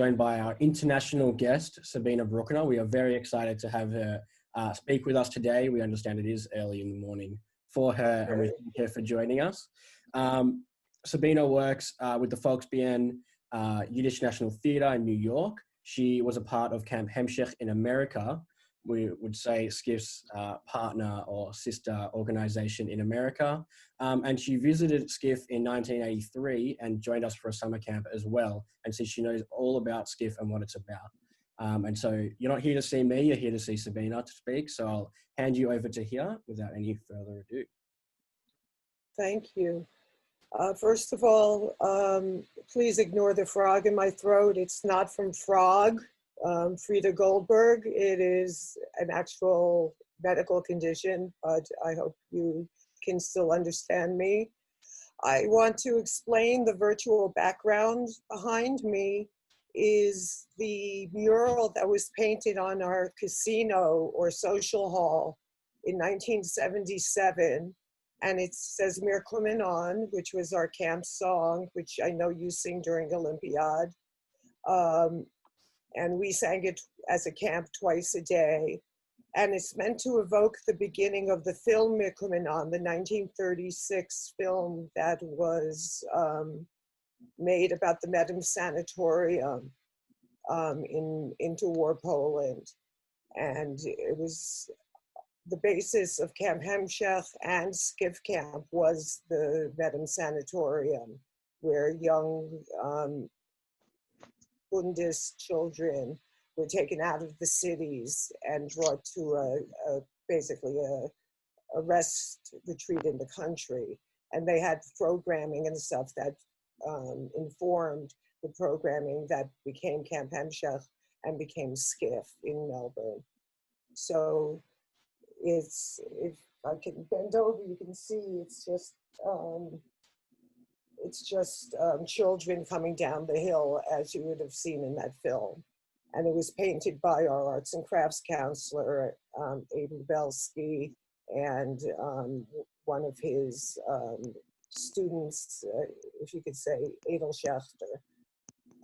joined by our international guest, Sabina Brukner. We are very excited to have her speak with us today. We understand it is early in the morning for her, and we thank her for joining us. Sabina works with the Volksbühne Yiddish National Theatre in New York. She was a part of Camp Hemshech in America. We would say SCIF's partner or sister organization in America. And she visited SCIF in 1983 and joined us for a summer camp as well. And so she knows all about SCIF and what it's about. And so you're not here to see me, you're here to see Sabina to speak. So I'll hand you over to here without any further ado. Thank you. First of all, please ignore the frog in my throat. It's not from frog. Frida Goldberg. It is an actual medical condition, but I hope you can still understand me. I want to explain the virtual background behind me is the mural that was painted on our casino or social hall in 1977. And it says Mir Kommen On, which was our camp song, which I know you sing during Olympiad. And we sang it as a camp twice a day. And it's meant to evoke the beginning of the film Mir Kommen On, the 1936 film that was made about the Medem Sanatorium in interwar Poland. And it was the basis of Camp Hemshech and SCIF camp was the Medem Sanatorium, where young Bundes children were taken out of the cities and brought to basically a rest retreat in the country. And they had programming and stuff that informed the programming that became Camp Hemshech and became SCIF in Melbourne. So if I can bend over, you can see it's just children coming down the hill, as you would have seen in that film. And it was painted by our arts and crafts counselor, Aiden Belsky, and one of his students, if you could say, Adel Schachter.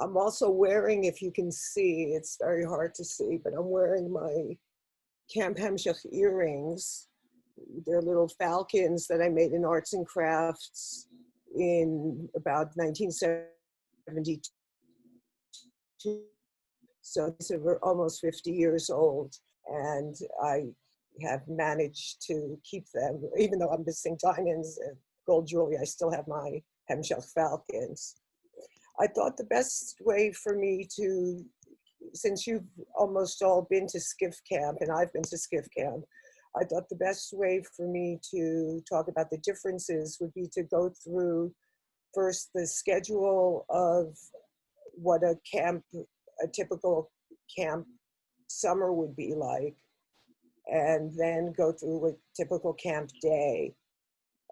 I'm also wearing, if you can see, it's very hard to see, but I'm wearing my Camp Hemshech earrings. They're little falcons that I made in arts and crafts in about 1972. So these are almost 50 years old, and I have managed to keep them, even though I'm missing diamonds and gold jewelry, I still have my Hemshech falcons. I thought the best way for me to, since you've almost all been to SCIF camp, and I've been to SCIF camp, I thought the best way for me to talk about the differences would be to go through first the schedule of what a typical camp summer would be like, and then go through a typical camp day.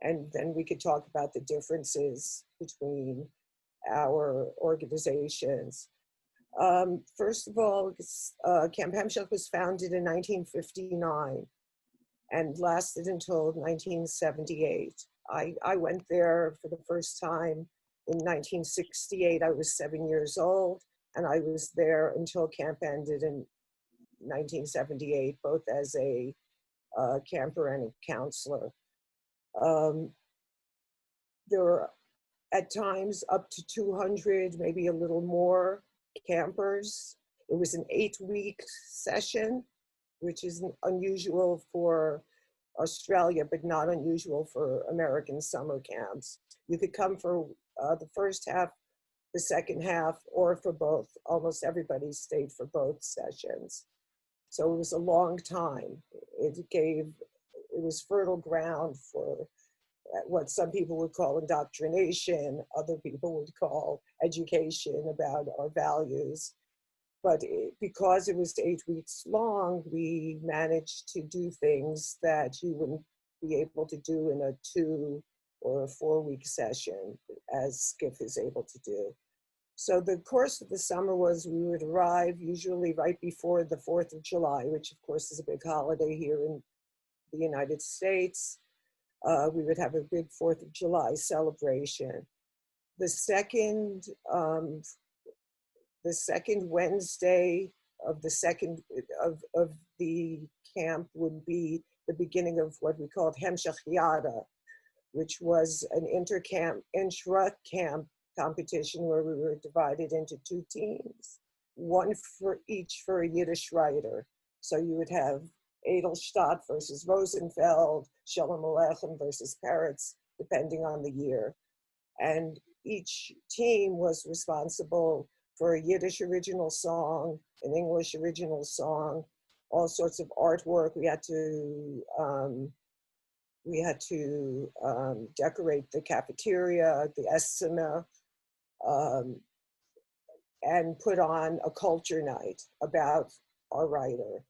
And then we could talk about the differences between our organizations. First of all, Camp Hemshech was founded in 1959 and lasted until 1978. I went there for the first time in 1968. I was 7 years old, and I was there until camp ended in 1978, both as a camper and a counselor. There were at times up to 200, maybe a little more campers. It was an 8-week session, which is unusual for Australia, but not unusual for American summer camps. You could come for the first half, the second half, or for both. Almost everybody stayed for both sessions. So it was a long time. It was fertile ground for what some people would call indoctrination, other people would call education about our values. But because it was 8 weeks long, we managed to do things that you wouldn't be able to do in a 2 or a 4-week session, as SCIF is able to do. So the course of the summer was we would arrive usually right before the 4th of July, which of course is a big holiday here in the United States. We would have a big 4th of July celebration. The second the second Wednesday of the second of the camp would be the beginning of what we called Hemshech Yada, which was an intra-camp competition where we were divided into two teams, one for each for a Yiddish writer. So you would have Edelstadt versus Rosenfeld, Shalom Aleichem versus Peretz, depending on the year. And each team was responsible for a Yiddish original song, an English original song, all sorts of artwork. We had to decorate the cafeteria, the Esszimmer, and put on a culture night about our writer,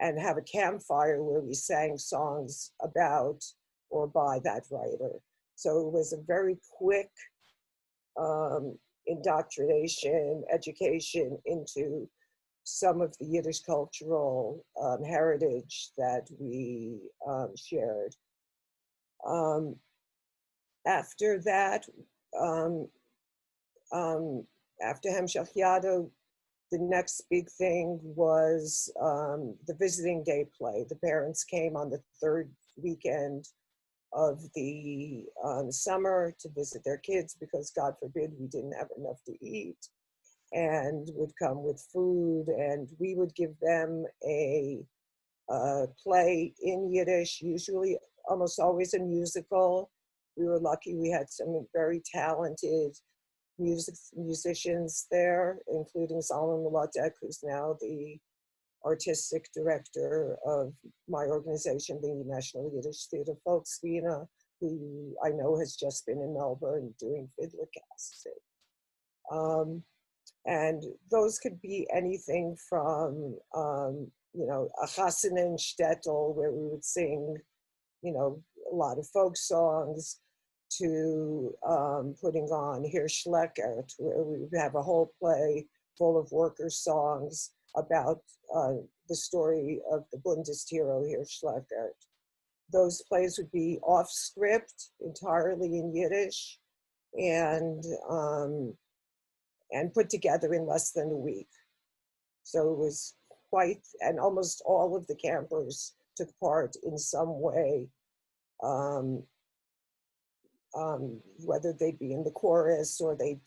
and have a campfire where we sang songs about or by that writer. So it was a very quick indoctrination, education into some of the Yiddish cultural heritage that we shared. After that, after Hemshech Yada, the next big thing was the visiting day play. The parents came on the third weekend of the summer to visit their kids because, God forbid, we didn't have enough to eat, and would come with food, and we would give them a play in Yiddish, usually almost always a musical. We were lucky we had some very talented musicians there, including Solomon Molotek, who's now the artistic director of my organization, the National Yiddish Theater Folk Sabina, who I know has just been in Melbourne doing fiddler casting. And those could be anything from, a Chassenen shtetl, where we would sing, a lot of folk songs, to putting on Hirschleckert, where we would have a whole play full of worker songs about the story of the Bundist hero Hirschleckert. Those plays would be off script, entirely in Yiddish, and put together in less than a week. So it was quite, and almost all of the campers took part in some way, whether they'd be in the chorus or they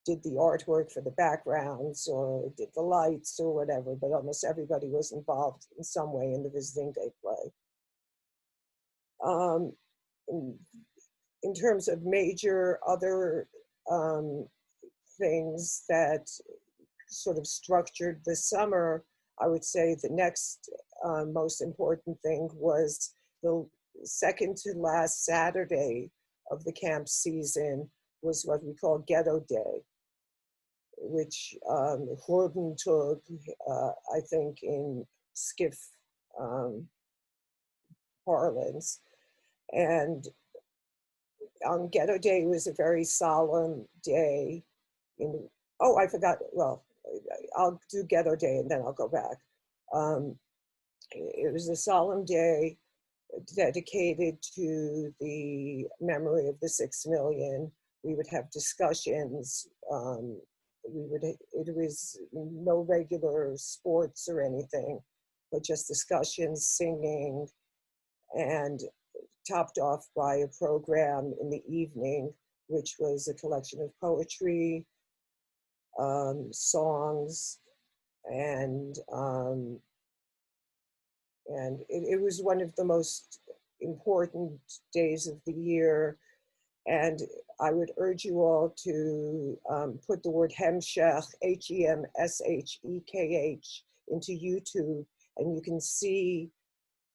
did the artwork for the backgrounds or did the lights or whatever, but almost everybody was involved in some way in the visiting day play. In terms of major other things that sort of structured the summer, I would say the next most important thing was the second to last Saturday of the camp season was what we call Ghetto Day, which Hordentug, I think in skiff parlance. And on Ghetto Day was a very solemn day. I forgot, well, I'll do Ghetto Day and then I'll go back. It was a solemn day dedicated to the memory of the 6 million. We would have discussions. It was no regular sports or anything, but just discussions, singing, and topped off by a program in the evening, which was a collection of poetry, songs, and it was one of the most important days of the year. And I would urge you all to put the word Hemshech, Hemshekh, into YouTube, and you can see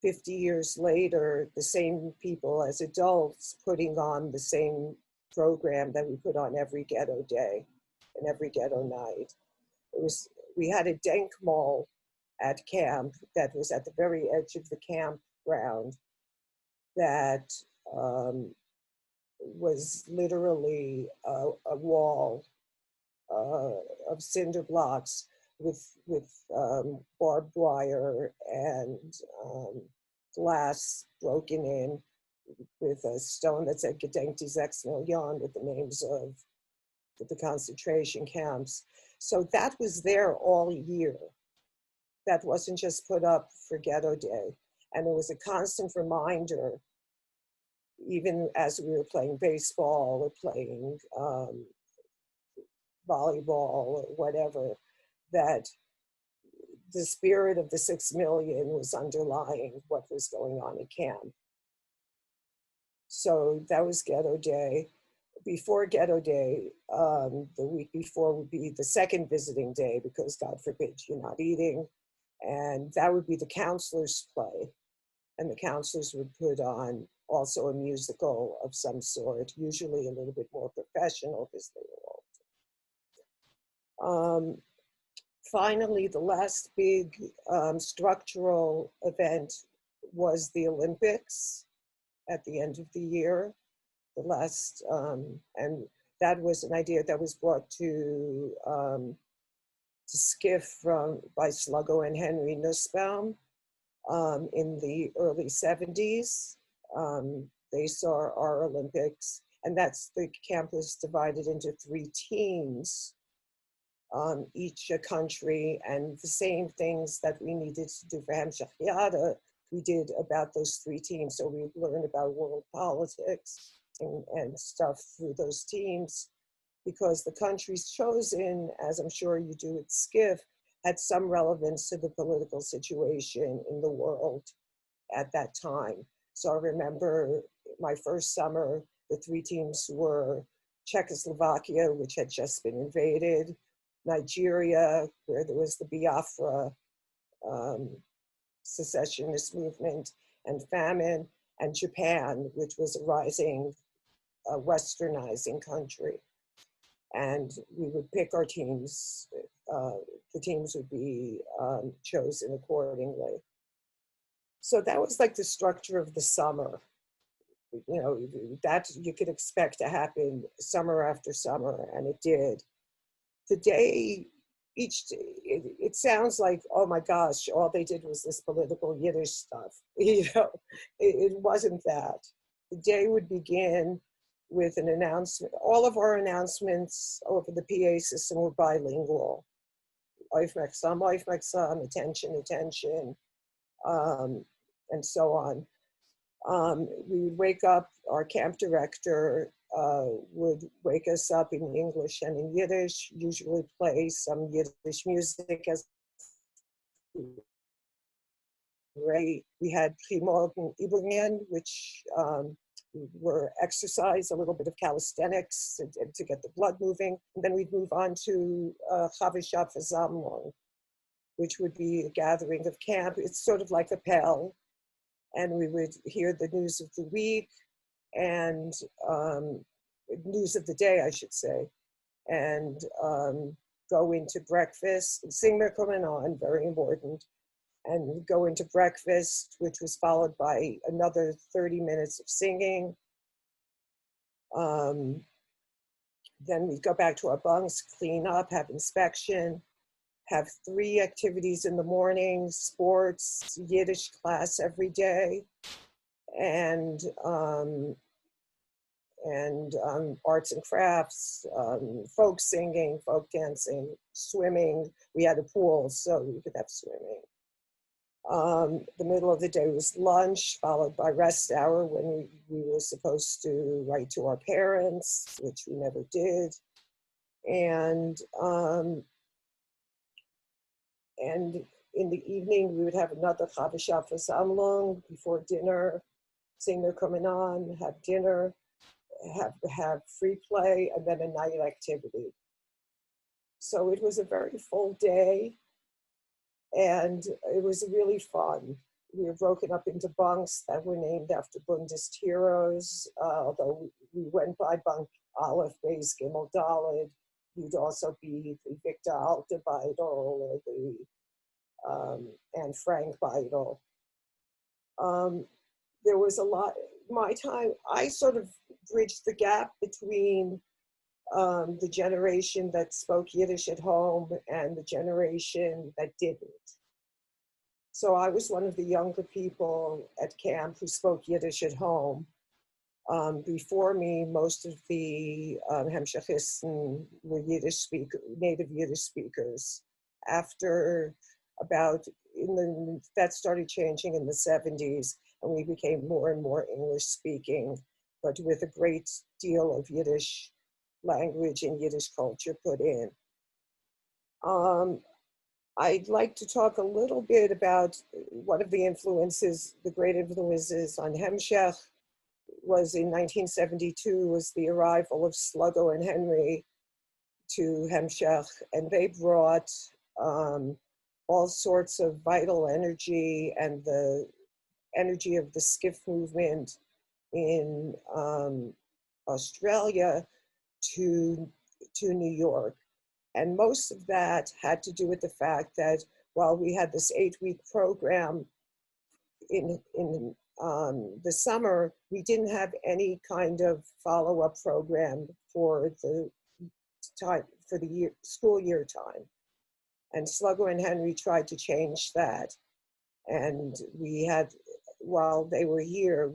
50 years later, the same people as adults putting on the same program that we put on every ghetto day and every ghetto night. We had a denkmal at camp that was at the very edge of the campground that was literally a wall of cinder blocks with barbed wire and glass broken in with a stone that said Gedenkt die 6 Millionen with the names of the concentration camps. So that was there all year. That wasn't just put up for Ghetto Day. And it was a constant reminder, even as we were playing baseball or playing volleyball or whatever, that the spirit of the 6 million was underlying what was going on in camp. So that was Ghetto Day. Before Ghetto Day, the week before would be the second visiting day, because God forbid you're not eating. And that would be the counselors' play. And the counselors would put on also a musical of some sort, usually a little bit more professional because they were old. Finally, the last big structural event was the Olympics at the end of the year. The last, and that was an idea that was brought to Skiff by Sluggo and Henry Nussbaum in the early 70s. They saw our Olympics, and that's the camp was divided into 3 teams, each a country, and the same things that we needed to do for Hamshach we did about those 3 teams. So we learned about world politics and stuff through those teams, because the countries chosen, as I'm sure you do at Skiff, had some relevance to the political situation in the world at that time. So I remember my first summer, the 3 teams were Czechoslovakia, which had just been invaded, Nigeria, where there was the Biafra secessionist movement and famine, and Japan, which was a rising westernizing country. And we would pick our teams. The teams would be chosen accordingly. So that was like the structure of the summer. You know, that you could expect to happen summer after summer, and it did. The day, it sounds like, oh my gosh, all they did was this political Yiddish stuff. You know, it wasn't that. The day would begin with an announcement. All of our announcements over the PA system were bilingual. Attention, attention, and so on. We would wake up, our camp director would wake us up in English and in Yiddish, usually play some Yiddish music as we had Primorgen Übungen, which were exercise, a little bit of calisthenics to get the blood moving. And then we'd move on to Chavishah Versammlung, which would be a gathering of camp. It's sort of like a Pell. And we would hear the news of the week and news of the day, I should say, and go into breakfast. Sing Mir Kommen On, very important, and go into breakfast, which was followed by another 30 minutes of singing. Then we'd go back to our bunks, clean up, have inspection, have 3 activities in the morning: sports, Yiddish class every day, and arts and crafts, folk singing, folk dancing, swimming. We had a pool, so we could have swimming. The middle of the day was lunch, followed by rest hour, when we were supposed to write to our parents, which we never did. And in the evening, we would have another Chavishah Versammlung before dinner, sing Mir Kommen On, have dinner, have free play, and then a night activity. So it was a very full day, and it was really fun. We were broken up into bunks that were named after Bundist heroes, although we went by bunk Aleph, Beis, Gimel, Daled. You'd also be the Victor Alter Beidel or the Anne Frank Beidel. There was a lot, my time, I sort of bridged the gap between the generation that spoke Yiddish at home and the generation that didn't. So I was one of the younger people at camp who spoke Yiddish at home. Before me, most of the Hemshechisten were native Yiddish speakers. After that started changing in the 70s, and we became more and more English speaking, but with a great deal of Yiddish language and Yiddish culture put in. I'd like to talk a little bit about one of the great influences on Hemshech was in 1972 was the arrival of Sluggo and Henry to Hemshech, and they brought all sorts of vital energy and the energy of the skiff movement in Australia to New York. And most of that had to do with the fact that while we had this 8-week program in the summer, we didn't have any kind of follow-up program for the time, for the school year time. And Sluggo and Henry tried to change that. And we had, while they were here,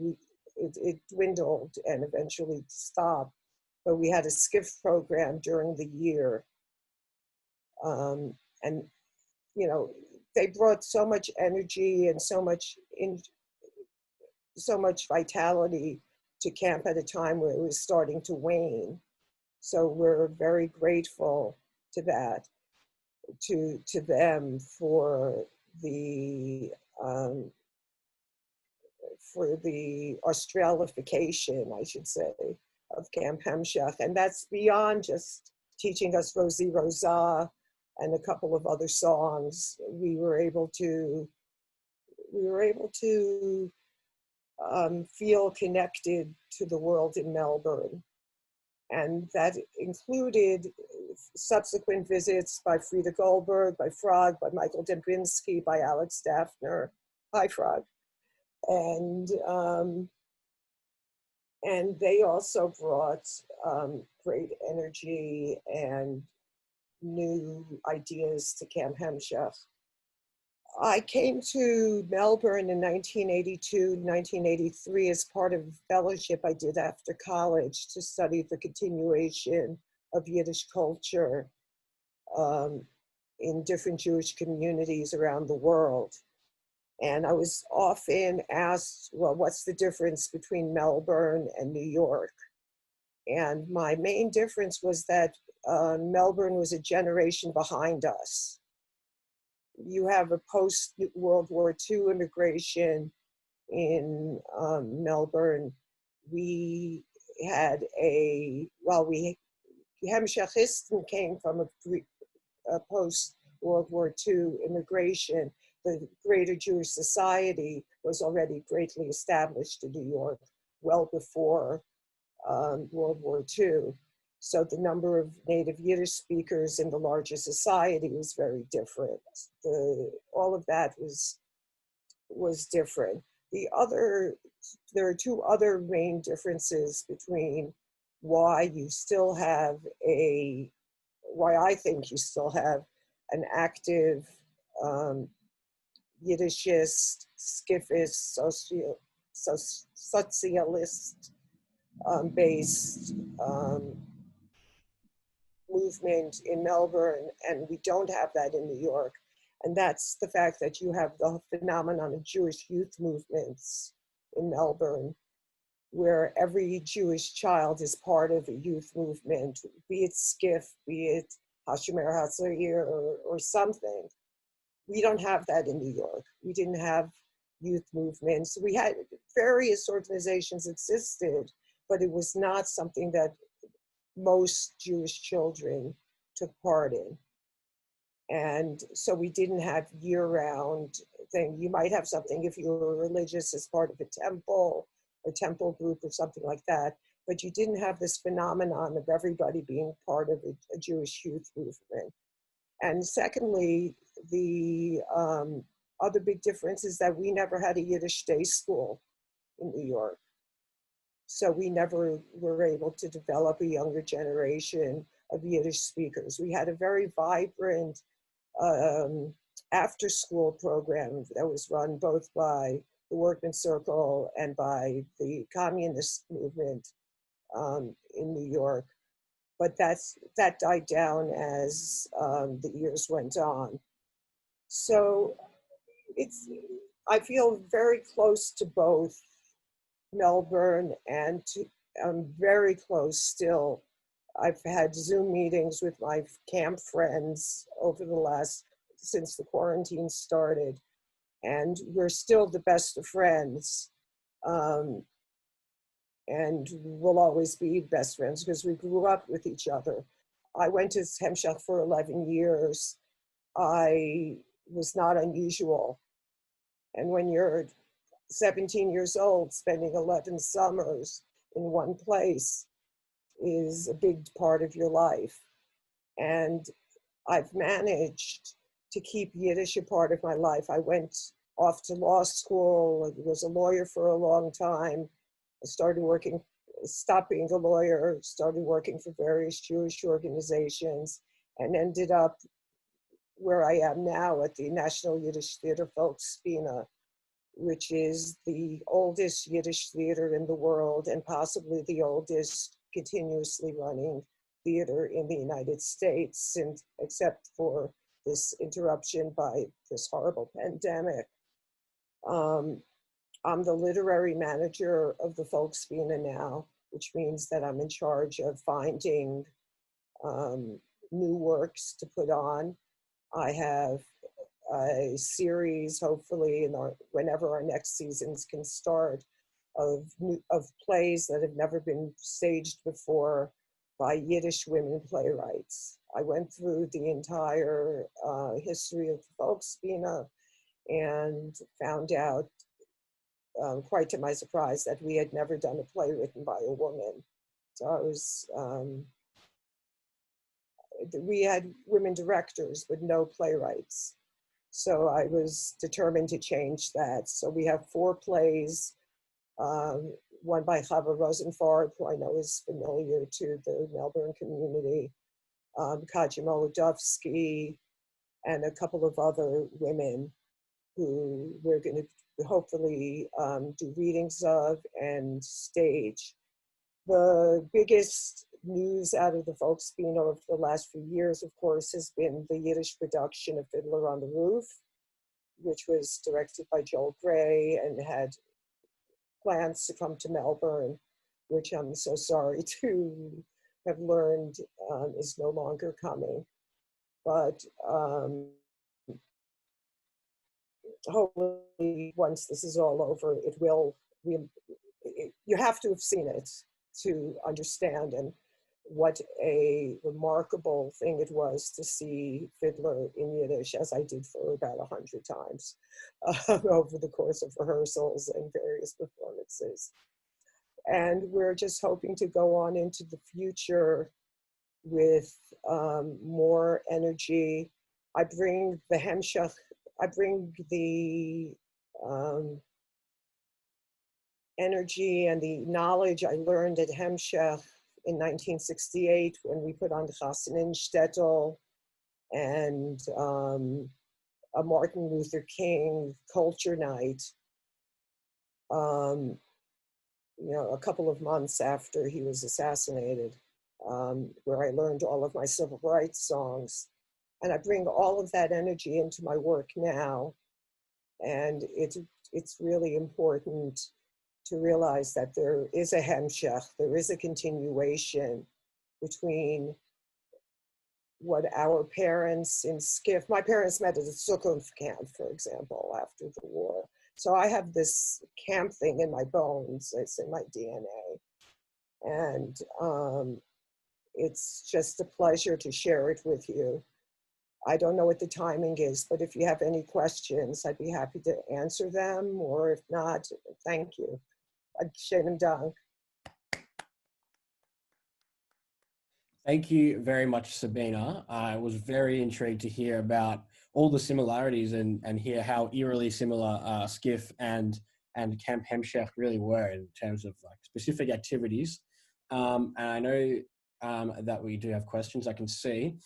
it dwindled and eventually stopped. But we had a skiff program during the year. And, you know, they brought so much energy and so much vitality to camp at a time where it was starting to wane. So we're very grateful to that, to them for the Australification, I should say, of Camp Hemshech. And that's beyond just teaching us Rosie Rosa and a couple of other songs. We were able to feel connected to the world in Melbourne. And that included subsequent visits by Frida Goldberg, by Frog, by Michael Dembinski, by Alex Daffner. Hi, Frog. And they also brought great energy and new ideas to Camp Hemshech. I came to Melbourne in 1982, 1983 as part of a fellowship I did after college to study the continuation of Yiddish culture in different Jewish communities around the world. And I was often asked, well, what's the difference between Melbourne and New York? And my main difference was that Melbourne was a generation behind us. You have a post-World War II immigration in Melbourne. We had Hemshechisten came from a post-World War II immigration. The Greater Jewish Society was already greatly established in New York well before World War II. So the number of native Yiddish speakers in the larger society was very different. All of that was different. There are two other main differences between why I think you still have an active Yiddishist, skiffist, socialist based movement in Melbourne, and we don't have that in New York. And that's the fact that you have the phenomenon of Jewish youth movements in Melbourne, where every Jewish child is part of a youth movement, be it skiff, be it Hashomer Hatzair or something. We don't have that in New York. We didn't have youth movements. We had various organizations existed, but it was not something that most Jewish children took part in. And so we didn't have year-round thing. You might have something if you were religious as part of a temple or temple group or something like that, but you didn't have this phenomenon of everybody being part of a Jewish youth movement. And secondly, the other big difference is that we never had a Yiddish day school in New York. So we never were able to develop a younger generation of Yiddish speakers. We had a very vibrant after-school program that was run both by the Workmen's Circle and by the communist movement in New York. But that died down as the years went on. So I feel very close to both Melbourne and I'm very close still. I've had Zoom meetings with my camp friends since the quarantine started, and we're still the best of friends. And we'll always be best friends because we grew up with each other. I went to Hemshech for 11 years. I was not unusual. And when you're 17 years old, spending 11 summers in one place is a big part of your life. And I've managed to keep Yiddish a part of my life. I went off to law school, was a lawyer for a long time. I stopped being a lawyer, started working for various Jewish organizations, and ended up where I am now at the National Yiddish Theater Volksbühne, which is the oldest Yiddish theater in the world and possibly the oldest continuously running theater in the United States, except for this interruption by this horrible pandemic. I'm the literary manager of the Volksbühne now, which means that I'm in charge of finding new works to put on. I have a series, hopefully, whenever our next seasons can start, of plays that have never been staged before by Yiddish women playwrights. I went through the entire history of the Volksbühne and found out, quite to my surprise, that we had never done a play written by a woman. So we had women directors, but no playwrights. So I was determined to change that. So we have 4 plays, one by Chava Rosenfarb, who I know is familiar to the Melbourne community, Katja Molodowski, and a couple of other women who we're going to hopefully do readings of and stage. The biggest news out of the Volksbühne over the last few years, of course, has been the Yiddish production of Fiddler on the Roof, which was directed by Joel Gray and had plans to come to Melbourne, which I'm so sorry to have learned is no longer coming. But hopefully, once this is all over, you have to have seen it to understand and what a remarkable thing it was to see Fiddler in Yiddish, as I did for about 100 times over the course of rehearsals and various performances. And we're just hoping to go on into the future with more energy. I bring the Hemshech, I bring the energy and the knowledge I learned at Hemshech in 1968 when we put on the Chasanin Shtetl and a Martin Luther King culture night, a couple of months after he was assassinated, where I learned all of my civil rights songs. And I bring all of that energy into my work now. And it's really important to realize that there is a hemshech, there is a continuation between what our parents in Skiff, my parents met at a Sukkot camp, for example, after the war. So I have this camp thing in my bones, it's in my DNA. And it's just a pleasure to share it with you. I don't know what the timing is, but if you have any questions, I'd be happy to answer them, or if not, thank you. Schönen Dank. Thank you very much, Sabina. I was very intrigued to hear about all the similarities and hear how eerily similar Skiff and Camp Hemshech really were in terms of like specific activities. And I know that we do have questions. I can see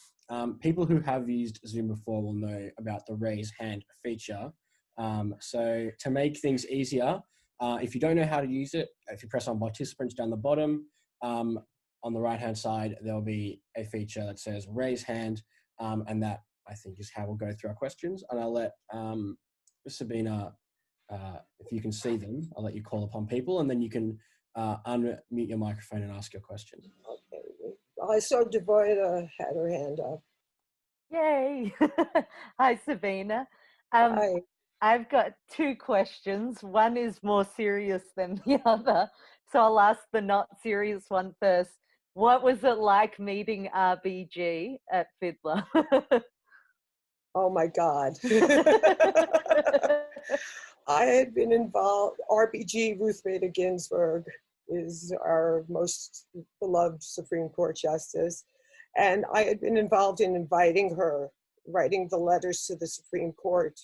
people who have used Zoom before will know about the raise hand feature. So to make things easier, if you don't know how to use it, if you press on participants down the bottom, on the right-hand side, there'll be a feature that says raise hand, and that I think is how we'll go through our questions. And I'll let Sabina, if you can see them, I'll let you call upon people, and then you can unmute your microphone and ask your question. Okay. I saw Devoida had her hand up. Yay! Hi, Sabina. Hi. I've got two questions. One is more serious than the other. So I'll ask the not serious one first. What was it like meeting RBG at Fiddler? Oh my God. I had been involved, RBG, Ruth Bader Ginsburg, is our most beloved Supreme Court Justice. And I had been involved in inviting her, writing the letters to the Supreme Court,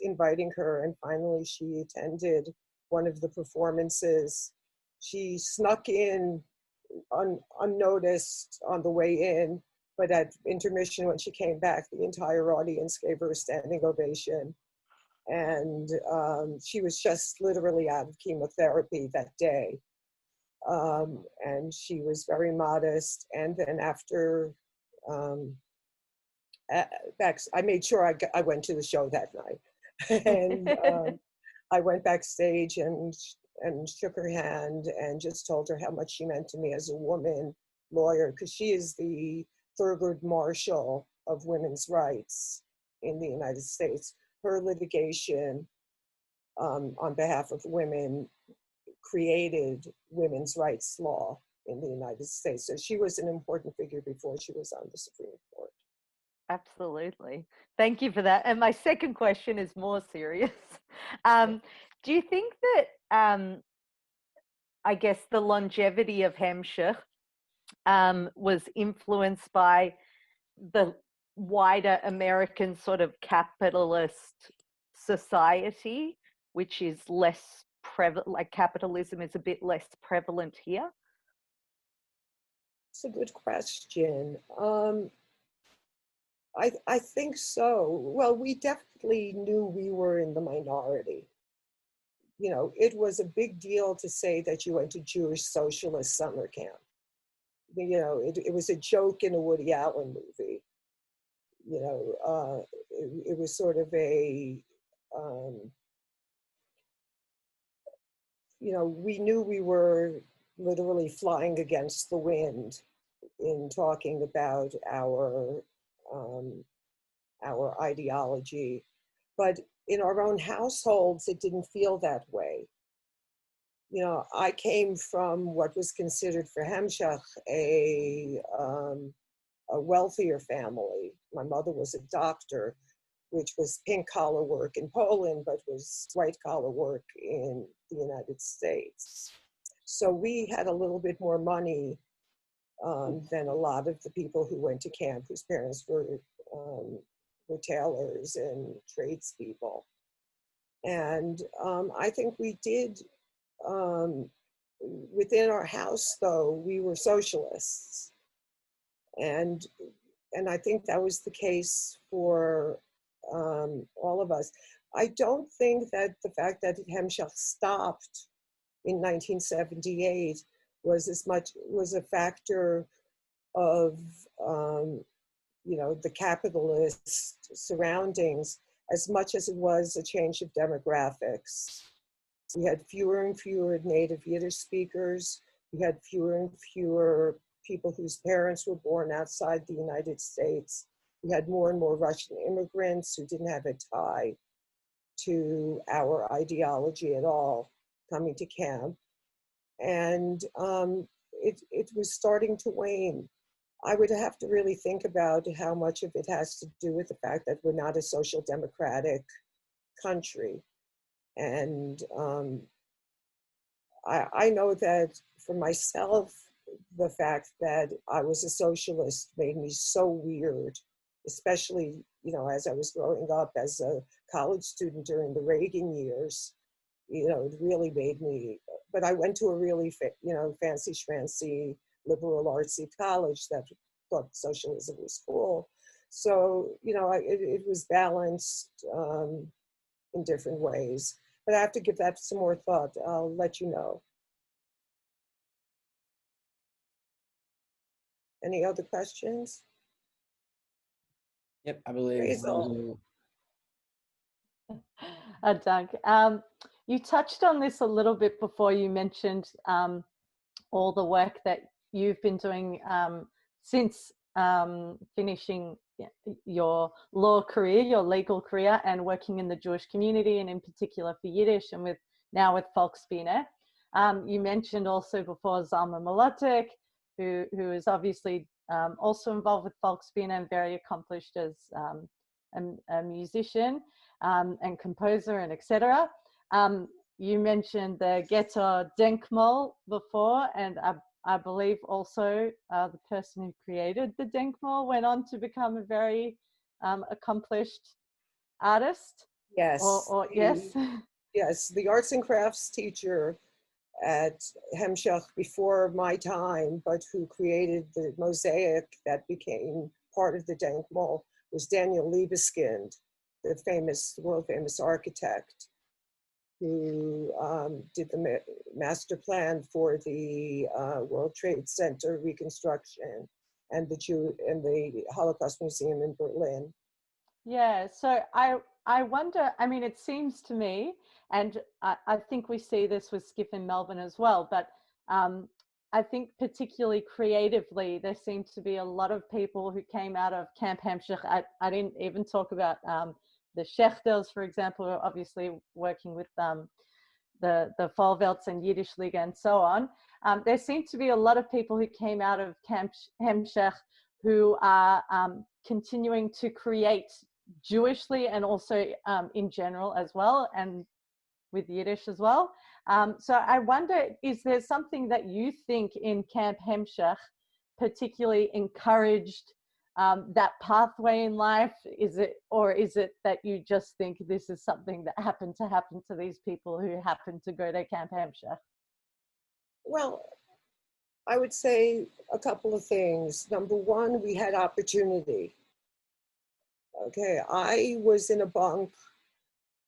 inviting her, and finally she attended one of the performances. She snuck in unnoticed on the way in, but at intermission when she came back, the entire audience gave her a standing ovation. And she was just literally out of chemotherapy that day. And she was very modest. And then after, I made sure I went to the show that night. And I went backstage and shook her hand and just told her how much she meant to me as a woman lawyer, because she is the Thurgood Marshall of women's rights in the United States. Her litigation on behalf of women created women's rights law in the United States. So she was an important figure before she was on the Supreme Court. Absolutely. Thank you for that. And my second question is more serious. Do you think that, I guess, the longevity of Hampshire was influenced by the wider American sort of capitalist society, which is less prevalent, like capitalism is a bit less prevalent here? It's a good question. I think so. Well, we definitely knew we were in the minority. You know, it was a big deal to say that you went to Jewish socialist summer camp. You know, it was a joke in a Woody Allen movie. You know, it was sort of a, you know, we knew we were literally flying against the wind in talking about our ideology. But in our own households, it didn't feel that way. You know, I came from what was considered for Hemshech a wealthier family. My mother was a doctor, which was pink collar work in Poland, but was white collar work in the United States. So we had a little bit more money than a lot of the people who went to camp, whose parents were tailors and tradespeople. And I think we did, within our house though, we were socialists. And I think that was the case for all of us. I don't think that the fact that Hemshech stopped in 1978 was a factor of you know, the capitalist surroundings as much as it was a change of demographics. We had fewer and fewer native Yiddish speakers. We had fewer and fewer people whose parents were born outside the United States. We had more and more Russian immigrants who didn't have a tie to our ideology at all coming to camp. And it was starting to wane. I would have to really think about how much of it has to do with the fact that we're not a social democratic country. And I know that for myself, the fact that I was a socialist made me so weird, especially, you know, as I was growing up as a college student during the Reagan years. You know, it really made me, but I went to a really, you know, fancy schmancy liberal artsy college that thought socialism was cool. So, you know, it was balanced in different ways. But I have to give that some more thought. I'll let you know. Any other questions? Yep, I believe Praise that was all. all. Doug, you touched on this a little bit before. You mentioned all the work that you've been doing since finishing your law career, your legal career, and working in the Jewish community, and in particular for Yiddish, and now with Volksbühne. You mentioned also before Zalma Molotek, who is obviously also involved with Volksbühne and very accomplished as a musician and composer and etc. You mentioned the Ghetto Denkmal before, and I believe also the person who created the Denkmal went on to become a very accomplished artist. Yes. Yes. Yes, the arts and crafts teacher at Hemshech before my time, but who created the mosaic that became part of the Denkmal, was Daniel Liebeskind, the world famous architect, who did the master plan for the World Trade Center reconstruction and the Holocaust Museum in Berlin. Yeah, so I wonder, I mean, it seems to me, and I think we see this with Skiff in Melbourne as well, but I think particularly creatively, there seems to be a lot of people who came out of Camp Hemshech. I didn't even talk about the Schechtels, for example, obviously working with the Vollvelts and Yiddish Liga and so on. There seem to be a lot of people who came out of Camp Hemshech who are continuing to create Jewishly and also in general as well, and with Yiddish as well. So I wonder, is there something that you think in Camp Hemshech particularly encouraged that pathway in life? Is it that you just think this is something that happened to happen to these people who happened to go to Camp Hemshech? Well, I would say a couple of things. Number one, we had opportunity. Okay, I was in a bunk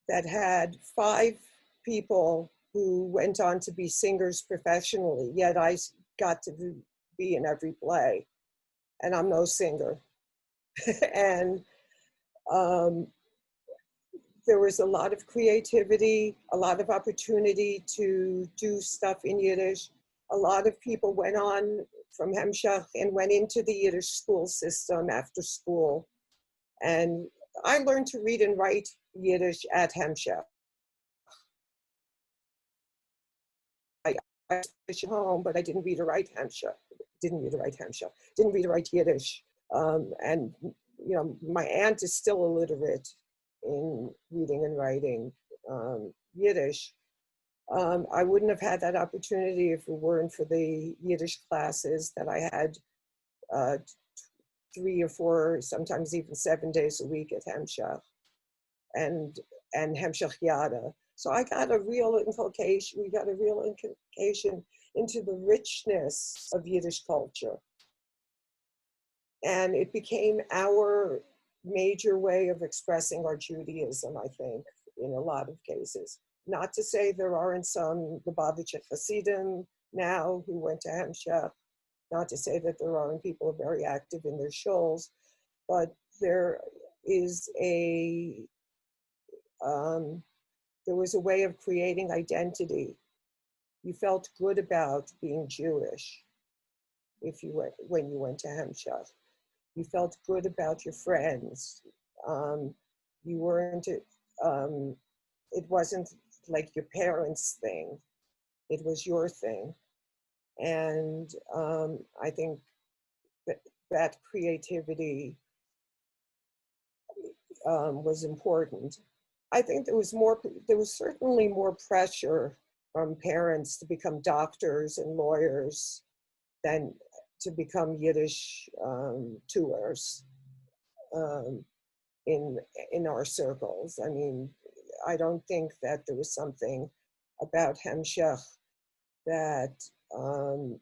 that had 5 people who went on to be singers professionally, yet I got to be in every play, and I'm no singer. And there was a lot of creativity, a lot of opportunity to do stuff in Yiddish. A lot of people went on from Hemshech and went into the Yiddish school system after school. And I learned to read and write Yiddish at Hemshech. I was at home, but I didn't read or write Hemshech. Didn't read or write Yiddish. And you know, my aunt is still illiterate in reading and writing Yiddish. I wouldn't have had that opportunity if it weren't for the Yiddish classes that I had 3 or 4, sometimes even 7 days a week at Hemshech and Hemshech Yada. So I got a real inculcation, we got a real inculcation into the richness of Yiddish culture. And it became our major way of expressing our Judaism, I think, in a lot of cases. Not to say there aren't some Lubavitcher Hasidim now who went to Hemshech, not to say that there aren't people who are very active in their shuls, but there is there was a way of creating identity. You felt good about being Jewish when you went to Hemshech. You felt good about your friends. You weren't, it wasn't like your parents' thing. It was your thing. And I think that creativity was important. I think there was certainly more pressure from parents to become doctors and lawyers than to become Yiddish tours in our circles. I mean, I don't think that there was something about Hemshech that you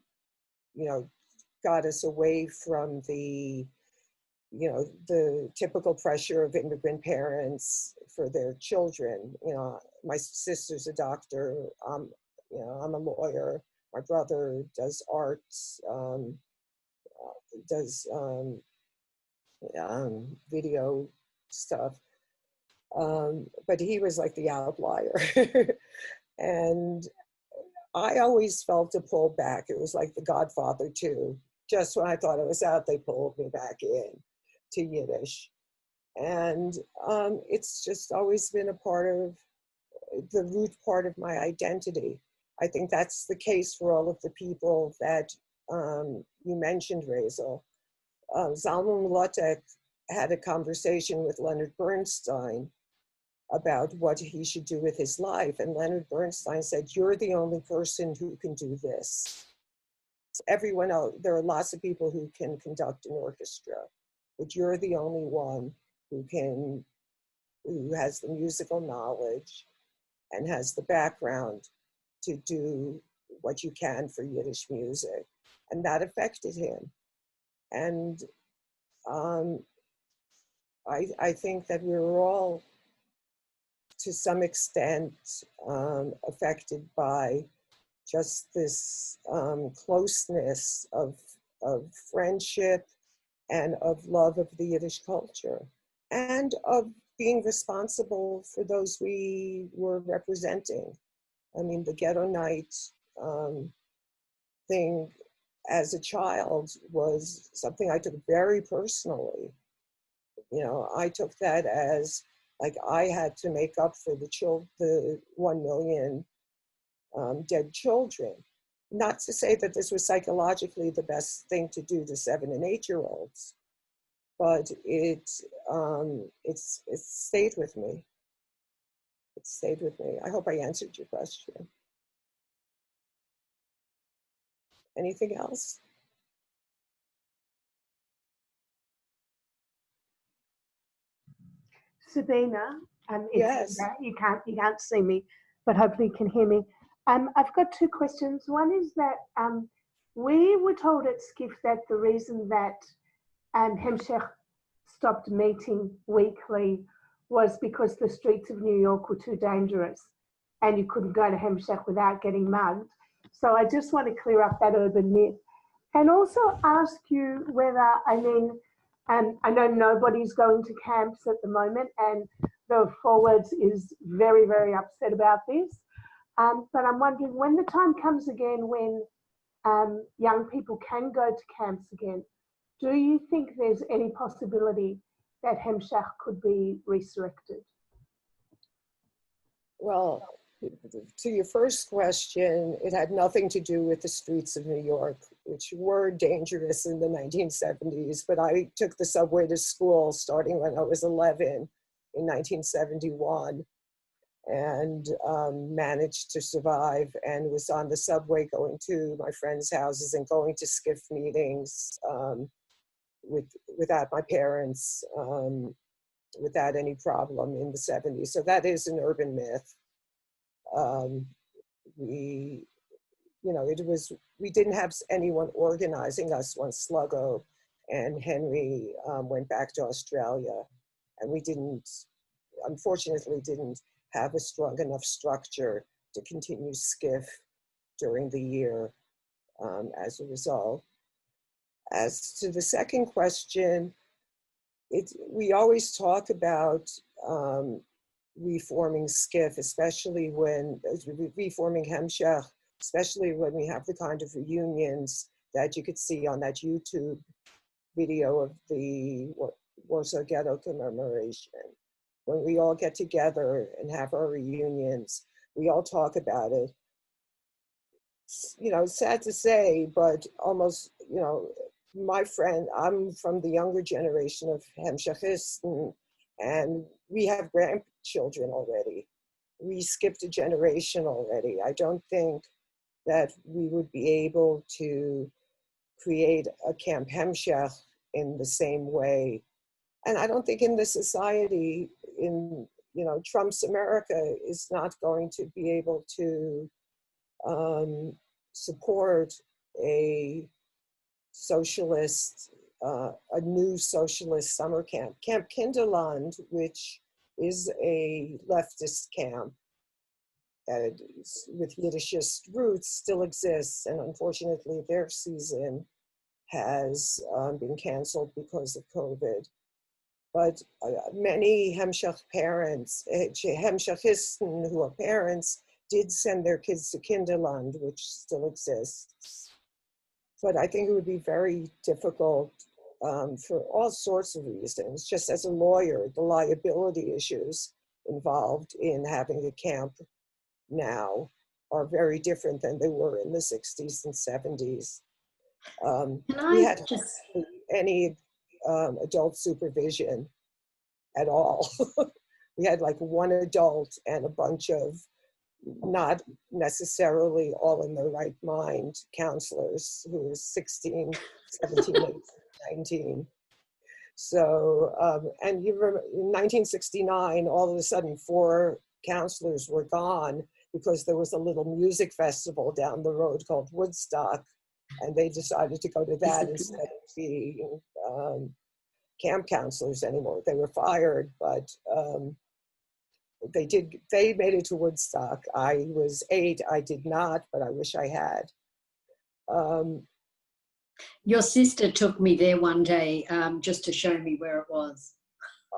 know, got us away from the you know, the typical pressure of immigrant parents for their children. You know, my sister's a doctor, you know, I'm a lawyer. My brother does arts, does video stuff. But he was like the outlier. And I always felt a pull back. It was like The Godfather too. Just when I thought it was out, they pulled me back in to Yiddish. And it's just always been a part of the root part of my identity. I think that's the case for all of the people that you mentioned, Raizel. Zalman Lotek had a conversation with Leonard Bernstein about what he should do with his life. And Leonard Bernstein said, "You're the only person who can do this. Everyone else, there are lots of people who can conduct an orchestra, but you're the only one who has the musical knowledge and has the background to do what you can for Yiddish music." And that affected him. And I think that we were all, to some extent, affected by just this closeness of friendship and of love of the Yiddish culture, and of being responsible for those we were representing. I mean, the ghetto night thing as a child was something I took very personally. You know, I took that as like I had to make up for the 1 million dead children. Not to say that this was psychologically the best thing to do to 7 and 8-year-olds, but it stayed with me. It stayed with me. I hope I answered your question. Anything else? Sabina, Yes. you can't see me, but hopefully you can hear me. I've got 2 questions. One is that we were told at SCIF that the reason that Hemshech stopped meeting weekly was because the streets of New York were too dangerous and you couldn't go to Hemshech without getting mugged. So I just want to clear up that urban myth. And also ask you whether, I mean, I know nobody's going to camps at the moment, and the Forwards is very, very upset about this. But I'm wondering, when the time comes again when young people can go to camps again, do you think there's any possibility that Hemshech could be resurrected? Well, to your first question, it had nothing to do with the streets of New York, which were dangerous in the 1970s, but I took the subway to school starting when I was 11 in 1971 and managed to survive, and was on the subway going to my friends' houses and going to SCIF meetings without my parents, without any problem in the 70s. So that is an urban myth. We didn't have anyone organizing us once Sluggo and Henry went back to Australia, and we unfortunately didn't have a strong enough structure to continue SCIF during the year as a result. As to the second question, we always talk about reforming SCIF, especially reforming Hemshech, especially when we have the kind of reunions that you could see on that YouTube video of the Warsaw Ghetto commemoration. When we all get together and have our reunions, we all talk about it. You know, it's sad to say, but almost, you know, my friend, I'm from the younger generation of Hemshechists, and we have grandchildren already. We skipped a generation already. I don't think that we would be able to create a Camp Hemshech in the same way. And I don't think in this society, in, you know, Trump's America is not going to be able to support a socialist a new socialist summer camp, Camp Kinderland, which is a leftist camp with Yiddishist roots, still exists, and unfortunately their season has been canceled because of COVID. But many Hemshech parents, Hemshechisten who are parents, did send their kids to Kinderland, which still exists. But I think it would be very difficult for all sorts of reasons. Just as a lawyer, the liability issues involved in having a camp now are very different than they were in the 60s and 70s. We had hardly any adult supervision at all. We had like one adult and a bunch of not necessarily all in their right mind counselors who were 16, 17, 18, 19. So, and you remember in 1969, all of a sudden 4 counselors were gone because there was a little music festival down the road called Woodstock, and they decided to go to that instead of being camp counselors anymore. They were fired, but they made it to Woodstock. I was 8, I did not, but I wish I had. Your sister took me there one day just to show me where it was.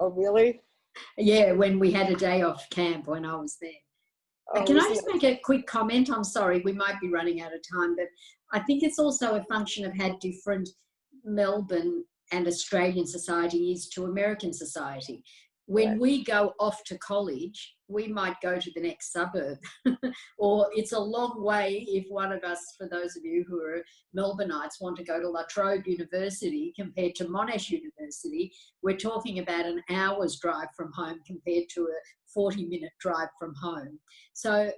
Oh, really? Yeah, when we had a day off camp when I was there. Oh, Can I just make a quick comment? I'm sorry, we might be running out of time, but I think it's also a function of how different Melbourne and Australian society is to American society. When Right. we go off to college, we might go to the next suburb, or it's a long way if one of us, for those of you who are Melbourneites, want to go to La Trobe University compared to Monash University. We're talking about an hour's drive from home compared to a 40-minute drive from home. So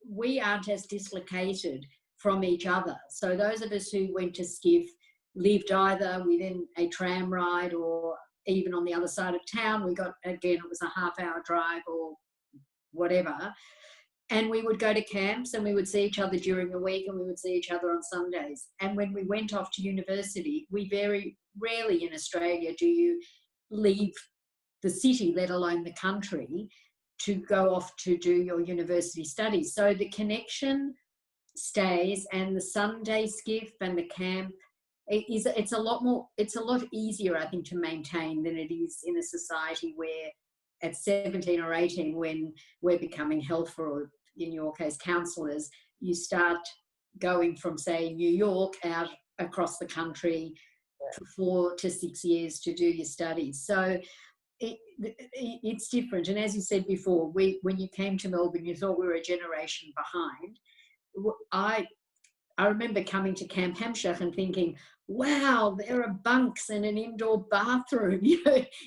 we aren't as dislocated from each other. So those of us who went to SCIF lived either within a tram ride or even on the other side of town. We got, again, it was a half-hour drive or whatever. And we would go to camps and we would see each other during the week and we would see each other on Sundays. And when we went off to university, we very rarely in Australia do you leave the city, let alone the country, to go off to do your university studies. So the connection stays, and the Sunday SCIF and the camp, it's a lot easier, I think, to maintain than it is in a society where at 17 or 18, when we're becoming health or in your case counsellors, you start going from, say, New York out across the country for 4 to 6 years to do your studies. So it's different. And as you said before, when you came to Melbourne, you thought we were a generation behind. I remember coming to Camp Hemshech and thinking, wow, there are bunks and an indoor bathroom,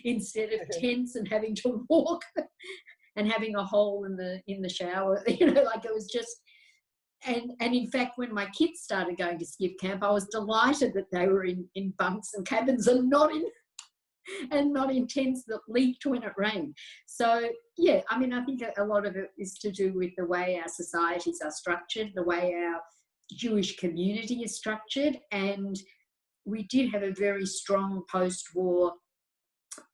instead of tents and having to walk and having a hole in the shower, like it was just. And in fact, when my kids started going to SCIF camp, I was delighted that they were in bunks and cabins and not in tents that leaked when it rained. So yeah, I mean, I think a lot of it is to do with the way our societies are structured, the way our Jewish community is structured, and we did have a very strong post-war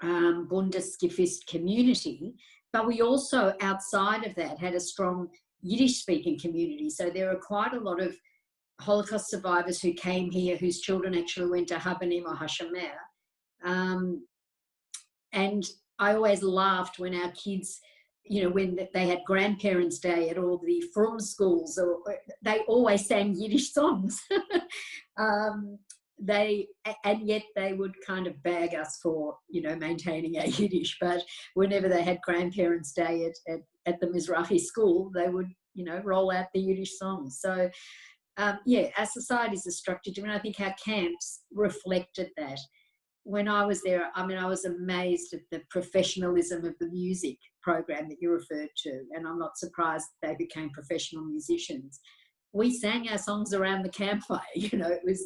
Bundesskifist community, but we also, outside of that, had a strong Yiddish-speaking community. So there are quite a lot of Holocaust survivors who came here whose children actually went to Habanim or Hashamer. And I always laughed when our kids, when they had Grandparents' Day at all the Frum schools, or they always sang Yiddish songs. And yet they would kind of bag us for, maintaining our Yiddish. But whenever they had Grandparents' Day at the Mizrahi school, they would, roll out the Yiddish songs. So, our societies are structured. I think our camps reflected that. When I was there, I was amazed at the professionalism of the music program that you referred to, and I'm not surprised they became professional musicians. We sang our songs around the campfire, it was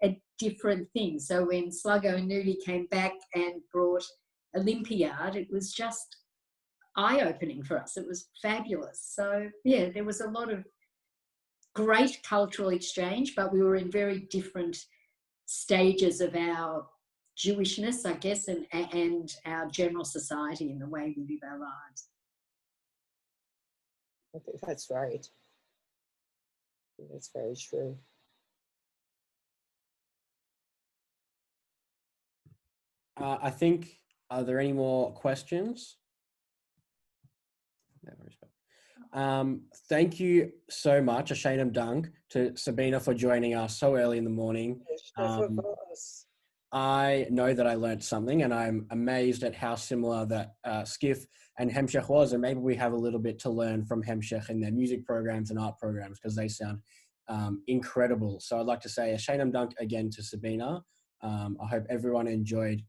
a different thing. So when Sluggo and Nudie came back and brought Olympiad, it was just eye-opening for us. It was fabulous. So yeah, there was a lot of great cultural exchange, but we were in very different stages of our Jewishness, I guess, and our general society and the way we live our lives. I think that's right. That's very true. I think, are there any more questions? Thank you so much, Ashainam Dunk, to Sabina for joining us so early in the morning. I know that I learned something, and I'm amazed at how similar that Skiff and Hemshech was, and maybe we have a little bit to learn from Hemshech in their music programs and art programs, because they sound incredible. So I'd like to say Ashainam Dunk again to Sabina. I hope everyone enjoyed